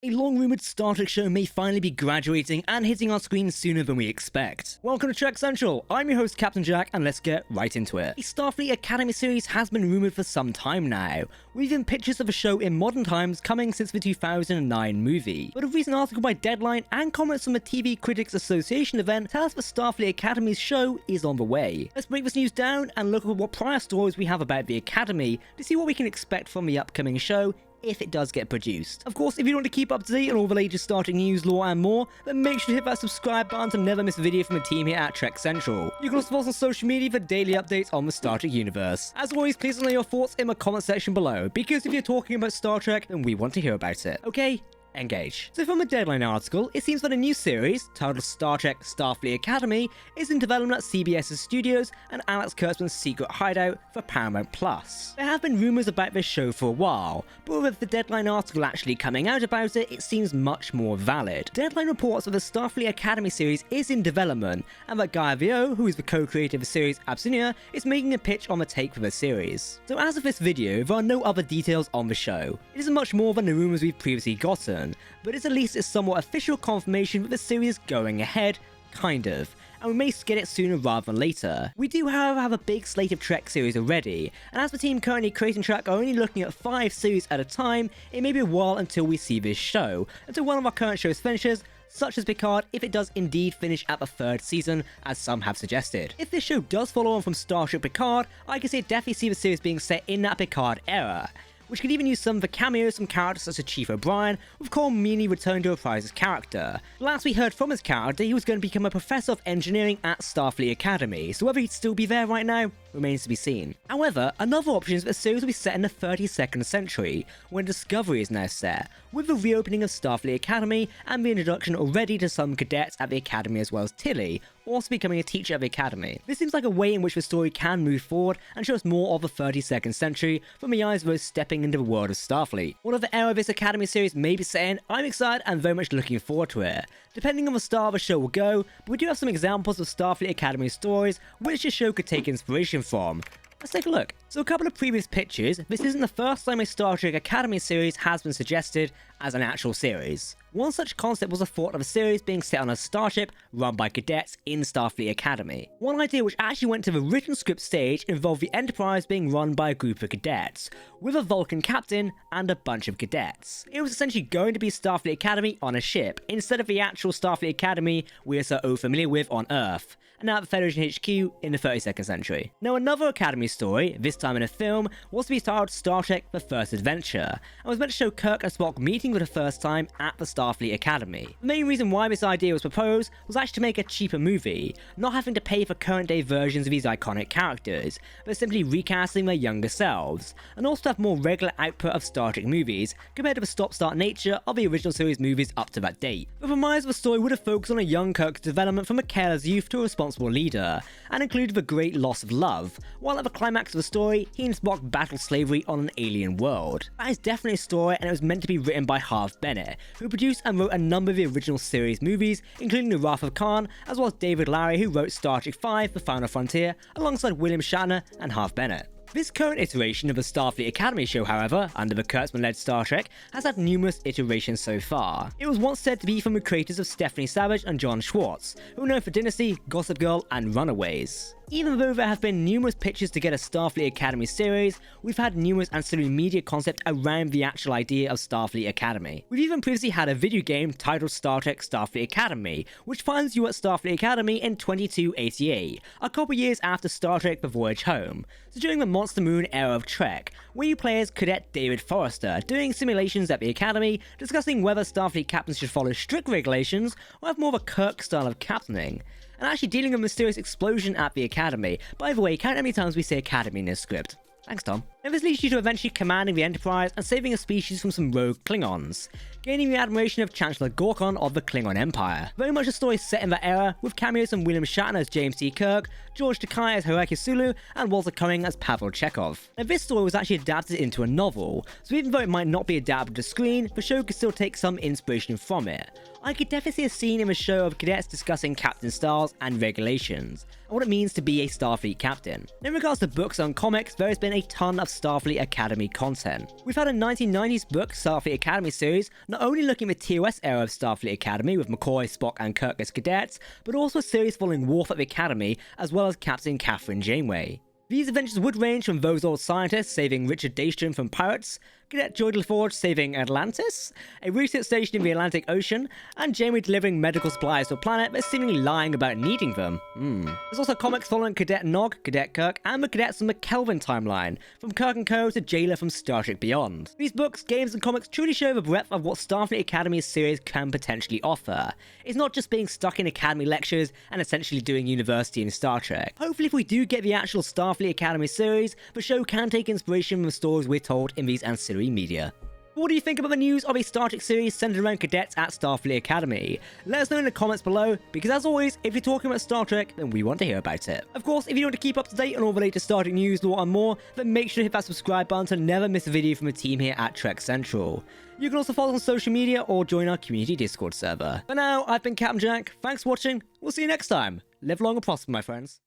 A long-rumored Star Trek show may finally be graduating and hitting our screens sooner than we expect. Welcome to Trek Central, I'm your host Captain Jack, and let's get right into it. A Starfleet Academy series has been rumored for some time now, with even pictures of a show in modern times coming since the 2009 movie. But a recent article by Deadline and comments from the TV Critics Association event tell us the Starfleet Academy's show is on the way. Let's break this news down and look at what prior stories we have about the Academy to see what we can expect from the upcoming show if it does get produced. Of course, if you want to keep up to date on all the latest Star Trek news, lore, and more, then make sure to hit that subscribe button to never miss a video from the team here at Trek Central. You can also follow us on social media for daily updates on the Star Trek universe. As always, please let me know your thoughts in the comment section below, because if you're talking about Star Trek, then we want to hear about it. Okay? Engage. So from the Deadline article, it seems that a new series, titled Star Trek Starfleet Academy, is in development at CBS Studios and Alex Kurtzman's Secret Hideout for Paramount Plus. There have been rumours about this show for a while, but with the Deadline article actually coming out about it, it seems much more valid. Deadline reports that the Starfleet Academy series is in development, and that Guy Vio, who is the co-creator of the series Absinia, is making a pitch on the take for the series. So as of this video, there are no other details on the show. It isn't much more than the rumours we've previously gotten, but it's at least a somewhat official confirmation that the series is going ahead, kind of, and we may get it sooner rather than later. We do, however, have a big slate of Trek series already, and as the team currently creating Trek are only looking at 5 series at a time, it may be a while until we see this show, until one of our current shows finishes, such as Picard, if it does indeed finish at the 3rd season, as some have suggested. If this show does follow on from Starship Picard, I can definitely see the series being set in that Picard era, which could even use some of the cameos from characters such as Chief O'Brien, with Cole Meany returning to reprise his character. Last we heard from his character, he was going to become a professor of engineering at Starfleet Academy, so whether he'd still be there right now remains to be seen. However, another option is that the series will be set in the 32nd century, when Discovery is now set, with the reopening of Starfleet Academy and the introduction already to some cadets at the Academy as well as Tilly, also becoming a teacher at the Academy. This seems like a way in which the story can move forward and show us more of the 32nd century from the eyes of those stepping into the world of Starfleet. Whatever era this Academy series may be set in, I'm excited and very much looking forward to it. Depending on the style the show will go, but we do have some examples of Starfleet Academy stories which the show could take inspiration from. Let's take a look. So a couple of previous pictures, this isn't the first time a Star Trek Academy series has been suggested as an actual series. One such concept was the thought of a series being set on a starship run by cadets in Starfleet Academy. One idea which actually went to the written script stage involved the Enterprise being run by a group of cadets, with a Vulcan captain and a bunch of cadets. It was essentially going to be Starfleet Academy on a ship, instead of the actual Starfleet Academy we are so familiar with on Earth, and now at the Federation HQ in the 32nd century. Now another Academy story, this time in a film, was to be titled Star Trek The First Adventure, and was meant to show Kirk and Spock meeting for the first time at the Starfleet Academy. The main reason why this idea was proposed was actually to make a cheaper movie, not having to pay for current day versions of these iconic characters, but simply recasting their younger selves, and also to have more regular output of Star Trek movies compared to the stop-start nature of the original series movies up to that date. The premise of the story would have focused on a young Kirk's development from a careless youth to a responsible leader, and included the great loss of love, while at the climax of the story, he and Spock battled slavery on an alien world. That is definitely a story, and it was meant to be written by Harve Bennett, who produced and wrote a number of the original series movies, including The Wrath of Khan, as well as David Lowery, who wrote Star Trek V: The Final Frontier, alongside William Shatner and Harve Bennett. This current iteration of the Starfleet Academy show, however, under the Kurtzman-led Star Trek, has had numerous iterations so far. It was once said to be from the creators of Stephanie Savage and John Schwartz, who are known for Dynasty, Gossip Girl, and Runaways. Even though there have been numerous pitches to get a Starfleet Academy series, we've had numerous ancillary media concepts around the actual idea of Starfleet Academy. We've even previously had a video game titled Star Trek Starfleet Academy, which finds you at Starfleet Academy in 2288, a couple years after Star Trek The Voyage Home, so during the Monster Moon era of Trek, where you play as Cadet David Forrester, doing simulations at the Academy, discussing whether Starfleet captains should follow strict regulations or have more of a Kirk style of captaining, and actually dealing with a mysterious explosion at the Academy. By the way, count how many times we say Academy in this script. Thanks, Tom. And this leads you to eventually commanding the Enterprise and saving a species from some rogue Klingons, gaining the admiration of Chancellor Gorkon of the Klingon Empire. Very much a story set in that era, with cameos from William Shatner as James T. Kirk, George Takei as Hiroki Sulu, and Walter Cumming as Pavel Chekhov. Now this story was actually adapted into a novel, so even though it might not be adapted to screen, the show could still take some inspiration from it. I could definitely see a scene in the show of cadets discussing captain styles and regulations, and what it means to be a Starfleet captain. In regards to books and comics, there has been a ton of Starfleet Academy content. We've had a 1990s book, Starfleet Academy series, not only looking at the TOS era of Starfleet Academy with McCoy, Spock, and Kirk as cadets, but also a series following Worf at the Academy, as well as Captain Catherine Janeway. These adventures would range from those old scientists saving Richard Daystrom from pirates, Cadet Joy LaForge saving Atlantis, a research station in the Atlantic Ocean, and Janeway delivering medical supplies to a planet but seemingly lying about needing them. There's also comics following Cadet Nog, Cadet Kirk, and the cadets from the Kelvin timeline, from Kirk and Co. to Jayla from Star Trek Beyond. These books, games, and comics truly show the breadth of what Starfleet Academy's series can potentially offer. It's not just being stuck in Academy lectures and essentially doing university in Star Trek. Hopefully if we do get the actual Starfleet Academy series, the show can take inspiration from the stories we're told in these ancillary media. What do you think about the news of a Star Trek series centered around cadets at Starfleet Academy? Let us know in the comments below, because as always, if you're talking about Star Trek, then we want to hear about it. Of course, if you want to keep up to date on all the latest Star Trek news, lore, and more, then make sure to hit that subscribe button to never miss a video from the team here at Trek Central. You can also follow us on social media or join our community Discord server. For now, I've been Captain Jack, thanks for watching, we'll see you next time. Live long and prosper, my friends.